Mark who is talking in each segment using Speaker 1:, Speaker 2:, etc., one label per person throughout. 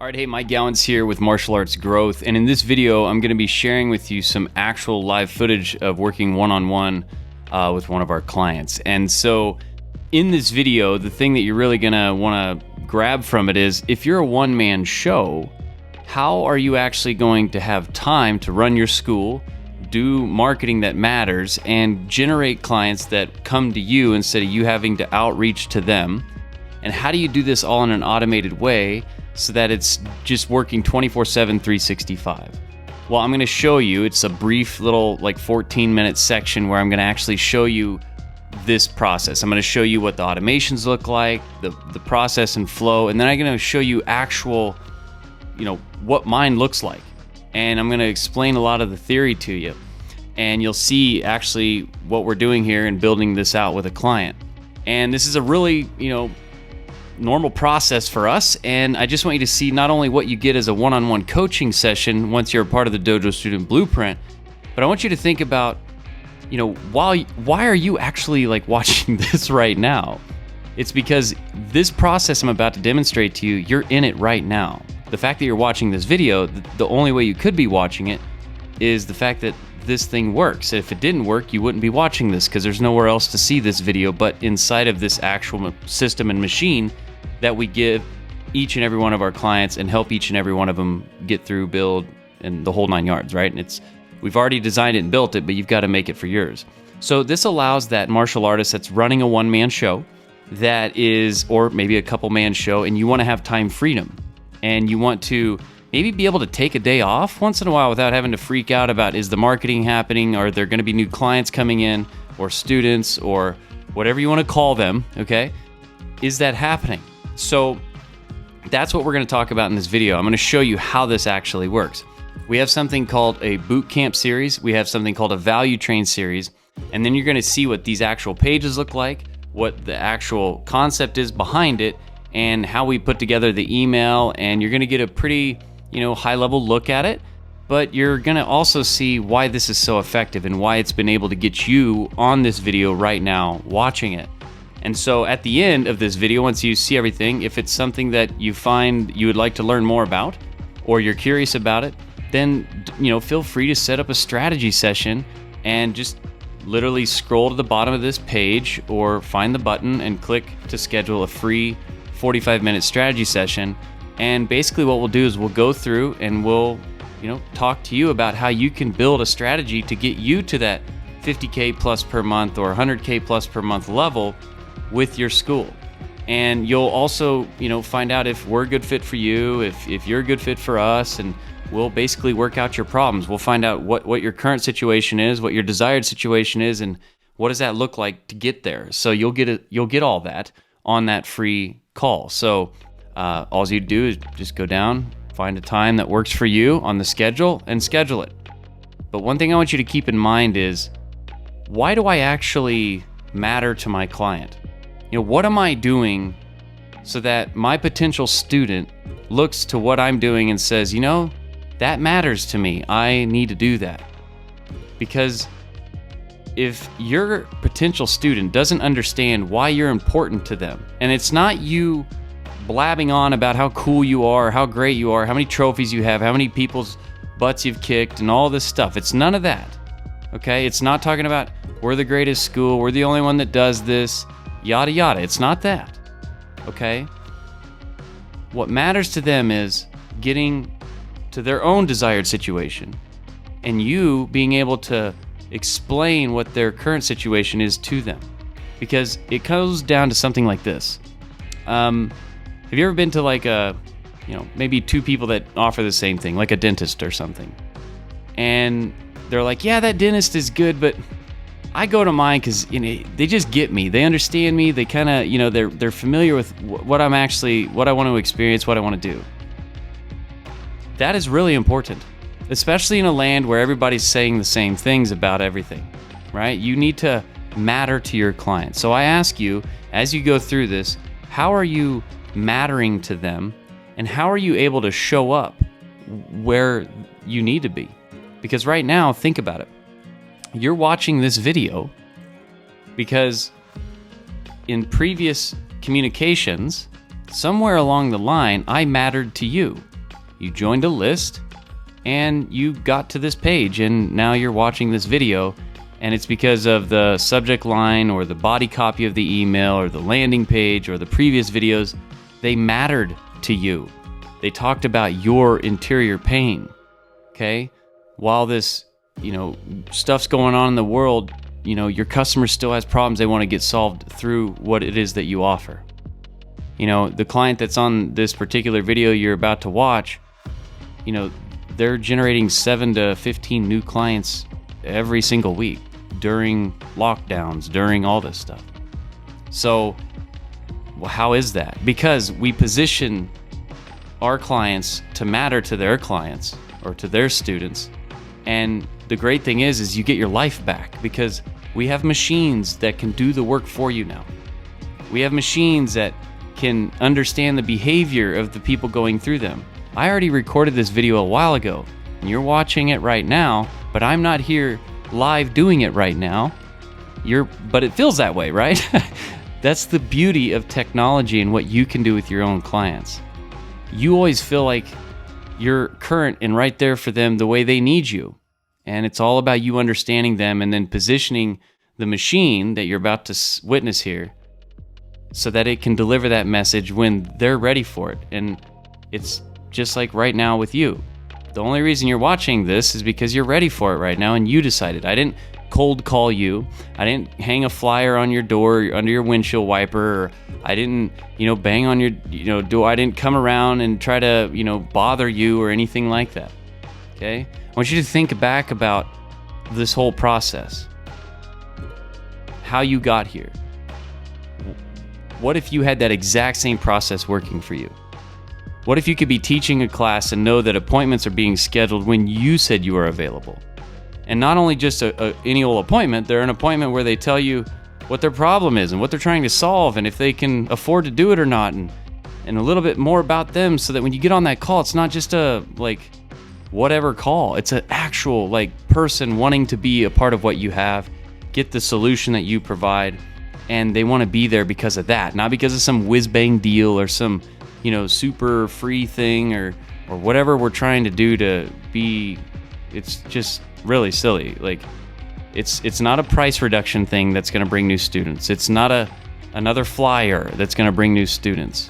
Speaker 1: All right, hey, Mike Gowans here with Martial Arts Growth, and in this video, I'm going to be sharing with you some actual live footage of working one-on-one with one of our clients. And so, in this video, the thing that you're really going to want to grab from it is, if you're a one-man show, how are you actually going to have time to run your school, do marketing that matters, and generate clients that come to you instead of you having to outreach to them? And how do you do this all in an automated way so that it's just working 24/7, 365? Well, I'm going to show you. It's a brief little 14-minute section where I'm going to actually show you this process. I'm going to show you what the automations look like, the process and flow, and then I'm going to show you actual, what mine looks like. And I'm going to explain a lot of the theory to you. And you'll see actually what we're doing here and building this out with a client. And this is a really, normal process for us, and I just want you to see not only what you get as a one-on-one coaching session once you're a part of the Dojo Student Blueprint, but I want you to think about, why are you actually watching this right now? It's because this process I'm about to demonstrate to you, you're in it right now. The fact that you're watching this video, the only way you could be watching it is the fact that this thing works. If it didn't work, you wouldn't be watching this because there's nowhere else to see this video but inside of this actual system and machine that we give each and every one of our clients and help each and every one of them get through, build, and the whole 9 yards, right? And we've already designed it and built it, but you've got to make it for yours. So this allows that martial artist that's running a one-man show that is, or maybe a couple-man show, and you want to have time freedom. And you want to maybe be able to take a day off once in a while without having to freak out about, is the marketing happening? Are there going to be new clients coming in, or students, or whatever you want to call them, okay? Is that happening? So that's what we're going to talk about in this video. I'm going to show you how this actually works. We have something called a boot camp series. We have something called a value train series. And then you're going to see what these actual pages look like, what the actual concept is behind it, and how we put together the email. And you're going to get a pretty, high level look at it. But you're going to also see why this is so effective and why it's been able to get you on this video right now watching it. And so at the end of this video, once you see everything, if it's something that you find you would like to learn more about, or you're curious about it, then feel free to set up a strategy session and just literally scroll to the bottom of this page or find the button and click to schedule a free 45-minute strategy session. And basically what we'll do is we'll go through and we'll talk to you about how you can build a strategy to get you to that 50K plus per month or 100K plus per month level with your school. And you'll also find out if we're a good fit for you, if you're a good fit for us, and we'll basically work out your problems. We'll find out what your current situation is, what your desired situation is, and what does that look like to get there. So you'll get all that on that free call. So all you do is just go down, find a time that works for you on the schedule, and schedule it. But one thing I want you to keep in mind is, why do I actually matter to my client? What am I doing so that my potential student looks to what I'm doing and says, that matters to me. I need to do that. Because if your potential student doesn't understand why you're important to them, and it's not you blabbing on about how cool you are, how great you are, how many trophies you have, how many people's butts you've kicked, and all this stuff. It's none of that. Okay? It's not talking about, we're the greatest school, we're the only one that does this, yada yada. It's not that. Okay? What matters to them is getting to their own desired situation, and you being able to explain what their current situation is to them. Because it goes down to something like this. Have you ever been to maybe two people that offer the same thing, like a dentist or something? And they're like, yeah, that dentist is good, but I go to mine because they just get me. They understand me. They kind of they're familiar with what I want to experience, what I want to do. That is really important, especially in a land where everybody's saying the same things about everything, right? You need to matter to your client. So I ask you, as you go through this, how are you mattering to them, and how are you able to show up where you need to be? Because right now, think about it. You're watching this video because in previous communications, somewhere along the line, I mattered to you. you joined a list, and you got to this page, and now you're watching this video, and it's because of the subject line or the body copy of the email or the landing page or the previous videos. They mattered to you. They talked about your interior pain, okay? While this, stuff's going on in the world, your customer still has problems they want to get solved through what it is that you offer. The client that's on this particular video you're about to watch, they're generating 7 to 15 new clients every single week during lockdowns, during all this stuff. So, how is that? Because we position our clients to matter to their clients or to their students. And the great thing is you get your life back, because we have machines that can do the work for you now. We have machines that can understand the behavior of the people going through them. I already recorded this video a while ago, and you're watching it right now, but I'm not here live doing it right now. But it feels that way, right? That's the beauty of technology and what you can do with your own clients. You always feel like you're current and right there for them the way they need you. And it's all about you understanding them and then positioning the machine that you're about to witness here so that it can deliver that message when they're ready for it. And it's just like right now with you. The only reason you're watching this is because you're ready for it right now and you decided. I didn't cold call you. I didn't hang a flyer on your door under your windshield wiper, or I didn't, bang on your, door. I didn't come around and try to, bother you or anything like that. Okay? I want you to think back about this whole process. How you got here. What if you had that exact same process working for you? What if you could be teaching a class and know that appointments are being scheduled when you said you are available? And not only just any old appointment, they're an appointment where they tell you what their problem is and what they're trying to solve and if they can afford to do it or not, and a little bit more about them, so that when you get on that call, it's not just a whatever call. It's an actual person wanting to be a part of what you have, get the solution that you provide, and they want to be there because of that, not because of some whiz-bang deal or some super free thing or whatever we're trying to do to be. It's just really silly. It's not a price reduction thing that's going to bring new students. It's not another flyer that's going to bring new students.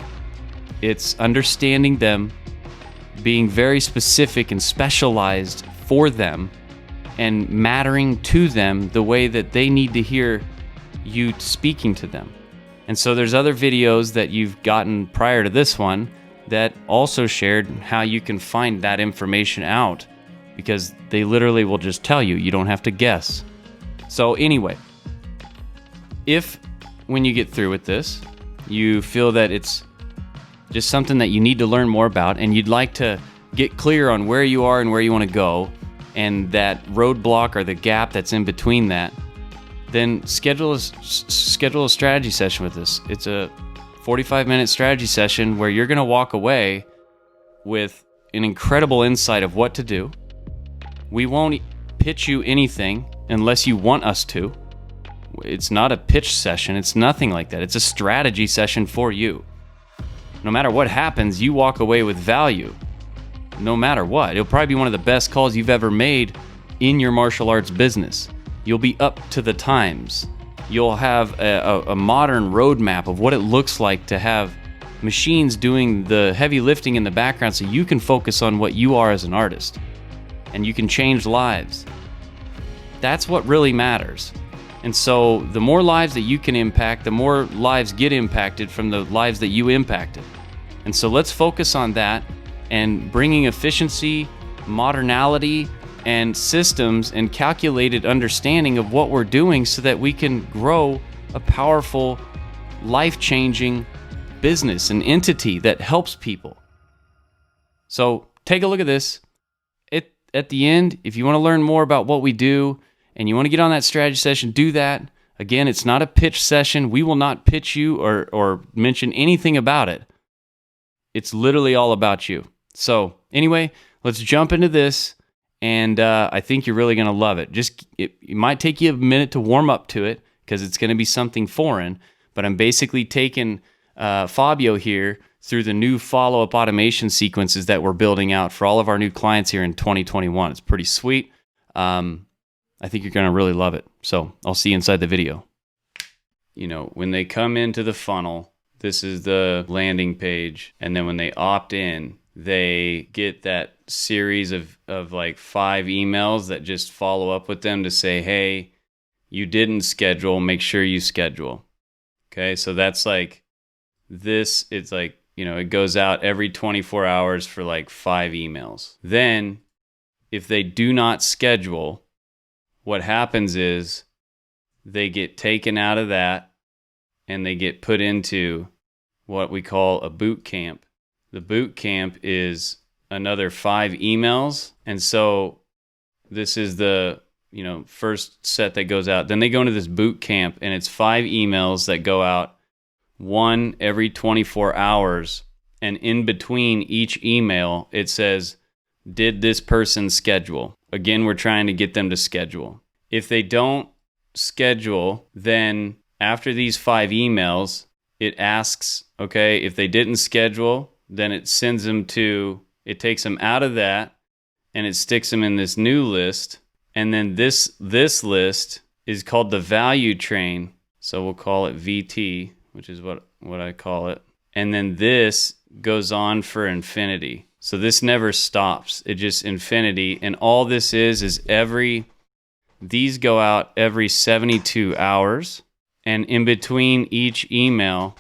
Speaker 1: It's understanding them, being very specific and specialized for them, and mattering to them the way that they need to hear you speaking to them. And so there's other videos that you've gotten prior to this one that also shared how you can find that information out, because they literally will just tell you. You don't have to guess. So anyway, if when you get through with this, you feel that it's just something that you need to learn more about, and you'd like to get clear on where you are and where you want to go, and that roadblock or the gap that's in between that, then schedule a strategy session with us. It's a 45-minute strategy session where you're going to walk away with an incredible insight of what to do. We won't pitch you anything unless you want us to. It's not a pitch session. It's nothing like that. It's a strategy session for you. No matter what happens, you walk away with value. No matter what. It'll probably be one of the best calls you've ever made in your martial arts business. You'll be up to the times. You'll have a modern roadmap of what it looks like to have machines doing the heavy lifting in the background, so you can focus on what you are as an artist. And you can change lives. That's what really matters. And so the more lives that you can impact, the more lives get impacted from the lives that you impacted. And so let's focus on that and bringing efficiency, modernality, and systems and calculated understanding of what we're doing, so that we can grow a powerful, life-changing business, an entity that helps people. So take a look at this. At the end, if you want to learn more about what we do and you want to get on that strategy session, do that. Again, it's not a pitch session. We will not pitch you or mention anything about it. It's literally all about you. So anyway, let's jump into this, and I think you're really going to love it. It might take you a minute to warm up to it because it's going to be something foreign, but I'm basically taking Fabio here through the new follow-up automation sequences that we're building out for all of our new clients here in 2021. It's pretty sweet. I think you're going to really love it. So I'll see you inside the video. You know, when they come into the funnel, this is the landing page. And then when they opt in, they get that series of like 5 emails that just follow up with them to say, hey, you didn't schedule, make sure you schedule. Okay, so that's like this. It's like, you know, it goes out every 24 hours for like 5 emails. Then if they do not schedule, what happens is they get taken out of that and they get put into what we call a boot camp. The boot camp is another 5 emails. And so this is the, you know, first set that goes out. Then they go into this boot camp and it's 5 emails that go out, 1 every 24 hours. And in between each email, it says, did this person schedule? Again, we're trying to get them to schedule. If they don't schedule, then after these 5 emails, it asks, okay, if they didn't schedule, then it sends them to, it takes them out of that and it sticks them in this new list. And then this list is called the value train. So we'll call it VT, which is what I call it. And then this goes on for infinity. So this never stops. It just infinity. And all this is these go out every 72 hours. And in between each email,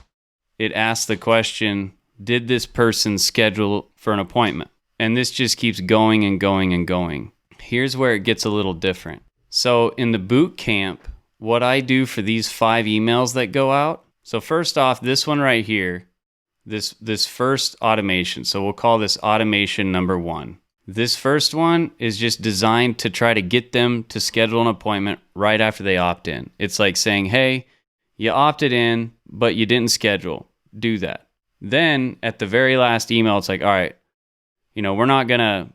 Speaker 1: it asks the question, did this person schedule for an appointment? And this just keeps going and going and going. Here's where it gets a little different. So in the boot camp, what I do for these 5 emails that go out, so first off, this one right here, this first automation, so we'll call this automation number 1. This first one is just designed to try to get them to schedule an appointment right after they opt in. It's like saying, hey, you opted in, but you didn't schedule. Do that. Then at the very last email, it's like, all right, you know, we're not going to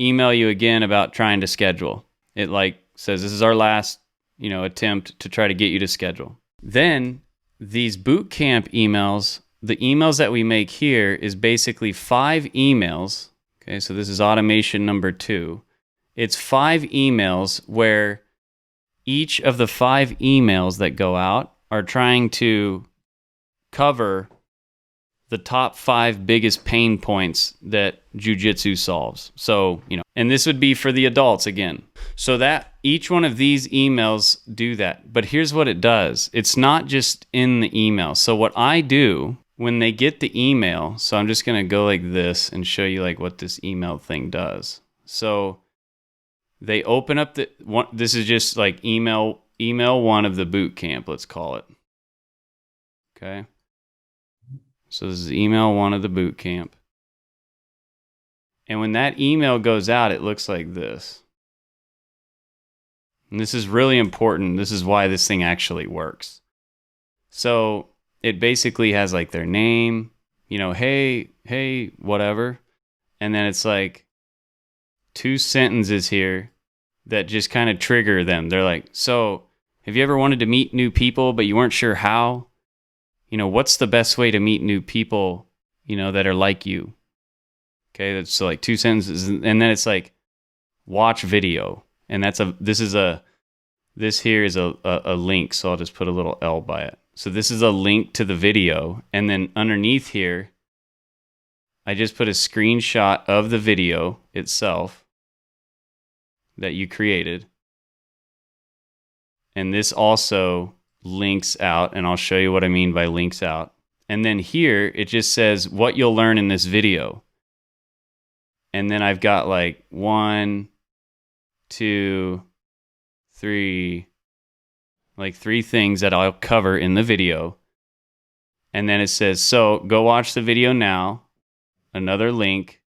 Speaker 1: email you again about trying to schedule. It like says, this is our last, you know, attempt to try to get you to schedule. Then these boot camp emails, the emails that we make here is basically 5 emails. Okay, so this is automation number 2. It's 5 emails where each of the 5 emails that go out are trying to cover the top 5 biggest pain points that jiu-jitsu solves. So, you know, and this would be for the adults again. So that each one of these emails do that. But here's what it does. It's not just in the email. So what I do when they get the email, so I'm just going to go like this and show you like what this email thing does. So they open up the one, this is just like email 1 of the boot camp, let's call it. Okay. So this is email 1 of the boot camp. And when that email goes out, it looks like this. And this is really important. This is why this thing actually works. So it basically has like their name, you know, hey, whatever. And then it's like 2 sentences here that just kind of trigger them. They're like, so have you ever wanted to meet new people, but you weren't sure how? You know, what's the best way to meet new people, you know, that are like you? Okay, that's so like 2 sentences. And then it's like, watch video. And this here is a link. So I'll just put a little L by it. So this is a link to the video. And then underneath here, I just put a screenshot of the video itself that you created. And this also links out, and I'll show you what I mean by links out. And then here, it just says what you'll learn in this video. And then I've got like 1, 2, 3, like 3 things that I'll cover in the video. And then it says, so go watch the video now, another link.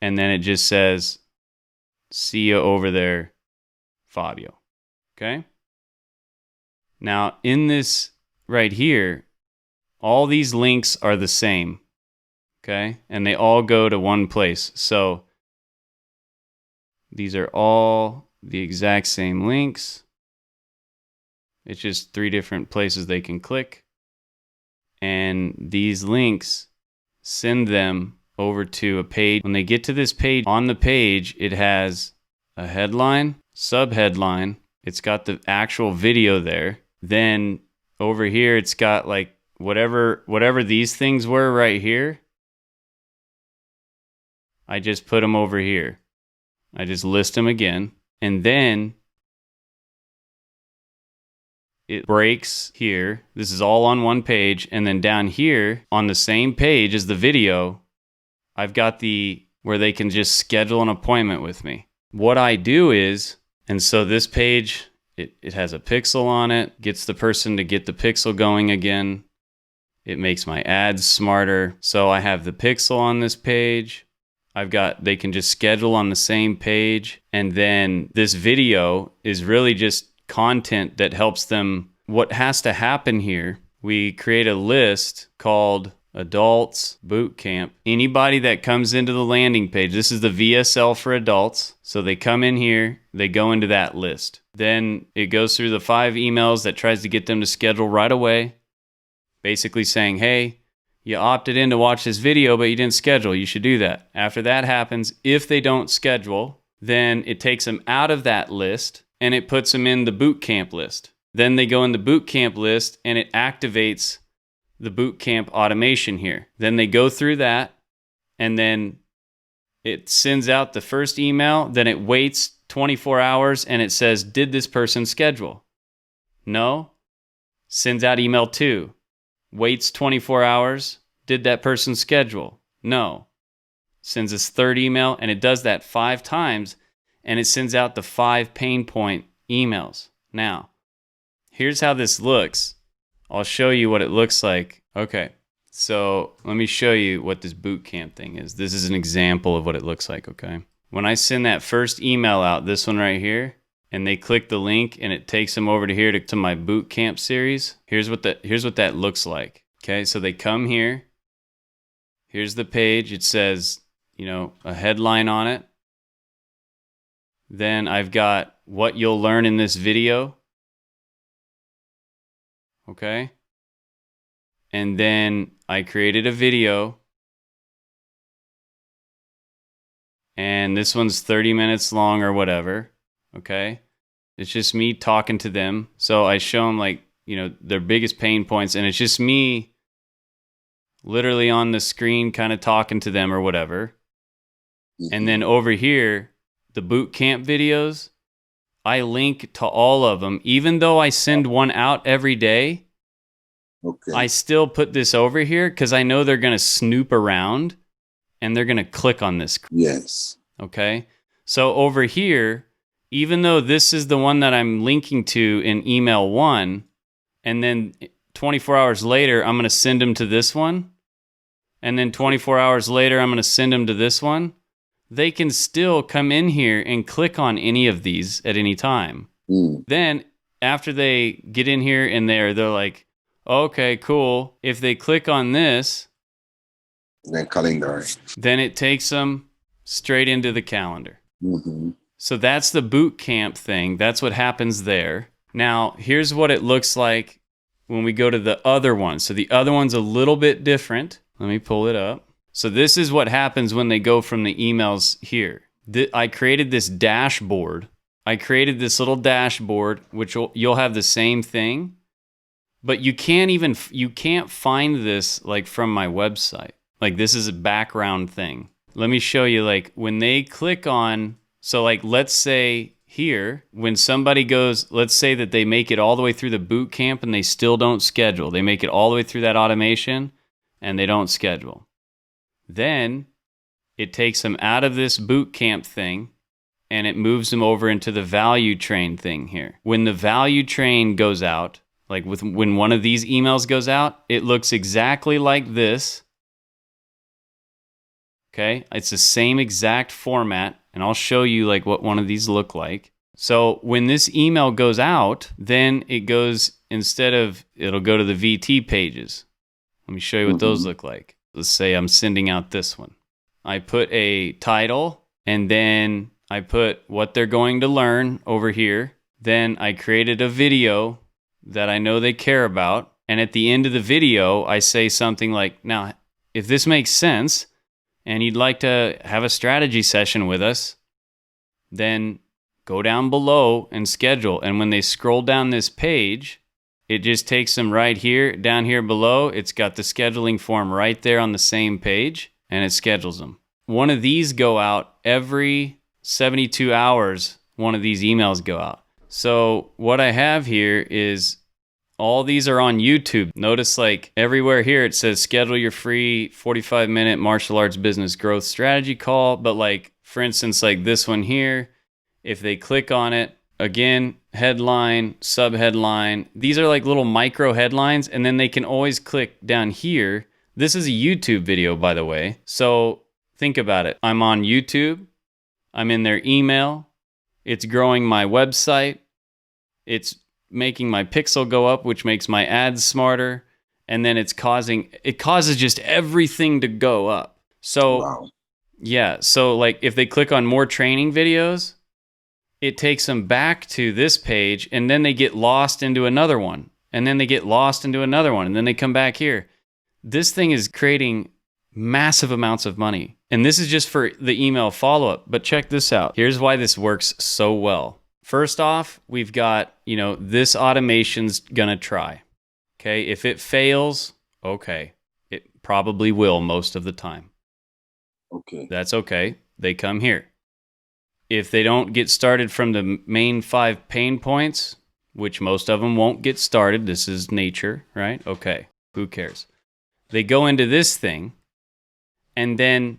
Speaker 1: And then it just says, see you over there, Fabio. Okay? Now, in this right here, all these links are the same, okay? And they all go to one place. So these are all the exact same links. It's just 3 different places they can click. And these links send them over to a page. When they get to this page, on the page, it has a headline, subheadline. It's got the actual video there. Then over here, it's got like whatever these things were right here. I just put them over here. I just list them again. And then it breaks here. This is all on one page. And then down here on the same page as the video, I've got where they can just schedule an appointment with me. What I do is, and so this page, it has a pixel on it, gets the person to get the pixel going again. It makes my ads smarter. So I have the pixel on this page. They can just schedule on the same page. And then this video is really just content that helps them. What has to happen here, we create a list called Adults Boot Camp. Anybody that comes into the landing page, this is the VSL for adults. So they come in here, they go into that list. Then it goes through the 5 emails that tries to get them to schedule right away. Basically saying, hey, you opted in to watch this video, but you didn't schedule. You should do that. After that happens, if they don't schedule, then it takes them out of that list and it puts them in the boot camp list. Then they go in the boot camp list and it activates the boot camp automation here. Then they go through that and then it sends out the first email. Then it waits 24 hours and it says, did this person schedule? No. Sends out email 2. Waits 24 hours. Did that person schedule? No. Sends this third email, and it does that 5 times, and it sends out the 5 pain point emails. Now, here's how this looks. I'll show you what it looks like. Okay, so let me show you what this boot camp thing is. This is an example of what it looks like, okay? When I send that first email out, this one right here, and they click the link and it takes them over to here to my boot camp series. Here's what that looks like. Okay, so they come here. Here's the page. It says, a headline on it. Then I've got what you'll learn in this video. Okay. And then I created a video. And this one's 30 minutes long or whatever. Okay. It's just me talking to them. So I show them their biggest pain points, and it's just me literally on the screen kind of talking to them or whatever. And then over here, the boot camp videos, I link to all of them. Even though I send one out every day, I still put this over here because I know they're going to snoop around and they're going to click on this.
Speaker 2: Yes.
Speaker 1: Okay. So over here, even though this is the one that I'm linking to in email 1, and then 24 hours later, I'm going to send them to this one, and then 24 hours later, I'm going to send them to this one, they can still come in here and click on any of these at any time. Then after they get in here and they're like, okay, cool. If they click on this, then it takes them straight into the calendar.
Speaker 2: Mm-hmm.
Speaker 1: So that's the boot camp thing. That's what happens there. Now, here's what it looks like when we go to the other one. So the other one's a little bit different. Let me pull it up. So this is what happens when they go from the emails here. I created this dashboard. I created this little dashboard, which you'll have the same thing, but you can't find this like from my website. Like this is a background thing. Let me show you when they click on. So let's say here, when somebody goes, let's say that they make it all the way through the boot camp and they still don't schedule. They make it all the way through that automation and they don't schedule. Then it takes them out of this boot camp thing and it moves them over into the value train thing here. When the value train goes out, when one of these emails goes out, it looks exactly like this. Okay, it's the same exact format. And I'll show you what one of these look like. So when this email goes out, then it goes, it'll go to the VT pages. Let me show you what those look like. Let's say I'm sending out this one. I put a title and then I put what they're going to learn over here. Then I created a video that I know they care about. And at the end of the video, I say something like, now, if this makes sense and you'd like to have a strategy session with us, then go down below and schedule. And when they scroll down this page, it just takes them right here, down here below. It's got the scheduling form right there on the same page, and it schedules them. One of these go out every 72 hours. One of these emails go out. So what I have here is all these are on YouTube. Notice like everywhere here it says schedule your free 45-minute martial arts business growth strategy call. But like, for instance, like this one here, if they click on it, again, headline, subheadline, these are like little micro headlines, and then they can always click down here. This is a YouTube video, by the way. So think about it. I'm on YouTube. I'm in their email. It's growing my website. It's making my pixel go up, which makes my ads smarter. And then it causes just everything to go up. So, wow. Yeah. So like if they click on more training videos, it takes them back to this page, and then they get lost into another one, and then they get lost into another one, and then they come back here. This thing is creating massive amounts of money. And this is just for the email follow-up. But check this out. Here's why this works so well. First off, we've got, this automation's gonna try. Okay, if it fails, okay, it probably will most of the time.
Speaker 2: Okay.
Speaker 1: That's okay. They come here. If they don't get started from the main 5 pain points, which most of them won't get started, this is nature, right? Okay, who cares? They go into this thing, and then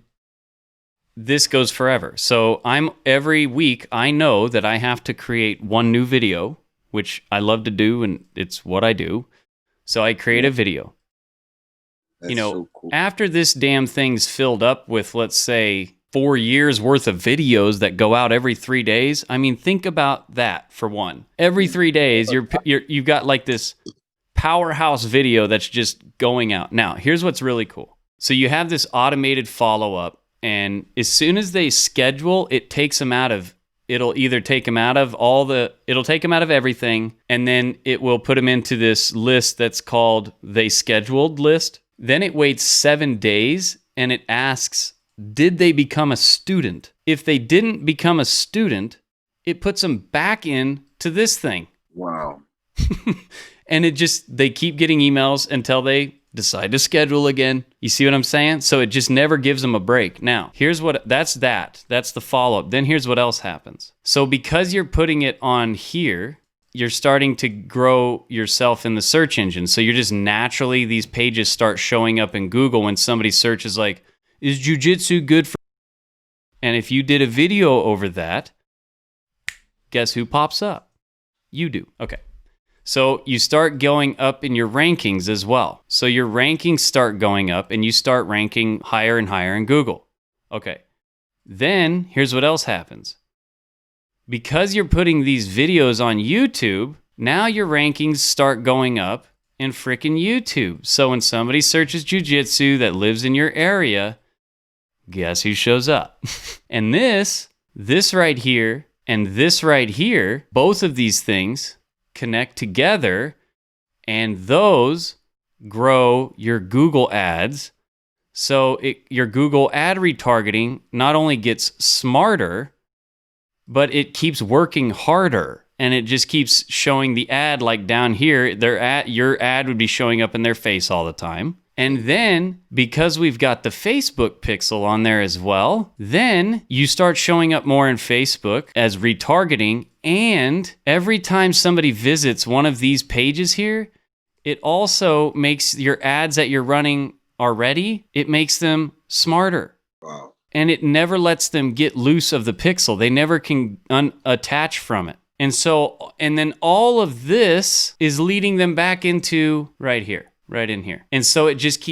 Speaker 1: this goes forever. So every week, I know that I have to create one new video, which I love to do, and it's what I do. So I create a video.
Speaker 2: That's so cool.
Speaker 1: After this damn thing's filled up with, let's say, 4 years worth of videos that go out every 3 days. I mean, think about that for one. Every 3 days, you've got like this powerhouse video that's just going out. Now, here's what's really cool. So you have this automated follow-up, and as soon as they schedule, it'll take them out of everything, and then it will put them into this list that's called they scheduled list. Then it waits 7 days, and it asks, did they become a student? If they didn't become a student, it puts them back in to this thing.
Speaker 2: Wow.
Speaker 1: And they keep getting emails until they decide to schedule again. You see what I'm saying? So it just never gives them a break. Now, that's the follow-up. Then here's what else happens. So because you're putting it on here, you're starting to grow yourself in the search engine. So you're just naturally, these pages start showing up in Google when somebody searches like, is jiu-jitsu good for... And if you did a video over that, guess who pops up? You do. Okay. So you start going up in your rankings as well. So your rankings start going up, and you start ranking higher and higher in Google. Okay. Then here's what else happens. Because you're putting these videos on YouTube, now your rankings start going up in frickin' YouTube. So when somebody searches jiu-jitsu that lives in your area, guess who shows up? And this right here, and this right here, both of these things connect together, and those grow your Google ads. So your Google ad retargeting not only gets smarter, but it keeps working harder, and it just keeps showing the ad like down here. Your ad would be showing up in their face all the time. And then, because we've got the Facebook pixel on there as well, then you start showing up more in Facebook as retargeting. And every time somebody visits one of these pages here, it also makes your ads that you're running already, it makes them smarter.
Speaker 2: Wow.
Speaker 1: And it never lets them get loose of the pixel. They never can unattach from it. And then all of this is leading them back into right here. Right in here. And so it just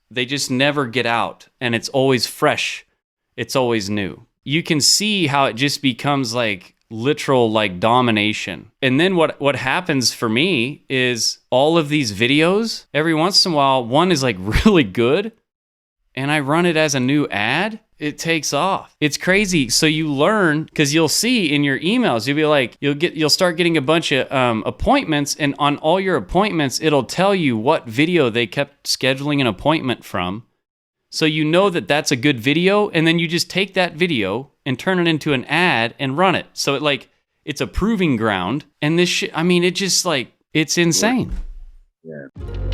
Speaker 1: they just never get out, and it's always fresh. It's always new. You can see how it just becomes like literal like domination. And then what happens for me is all of these videos, every once in a while, one is like really good, and I run it as a new ad, it takes off. It's crazy. So you learn, because you'll see in your emails, you'll be like, you'll start getting a bunch of appointments, and on all your appointments, it'll tell you what video they kept scheduling an appointment from. So you know that that's a good video, and then you just take that video and turn it into an ad and run it. So it's a proving ground. And this shit, I mean, it just like, it's insane.
Speaker 2: Yeah.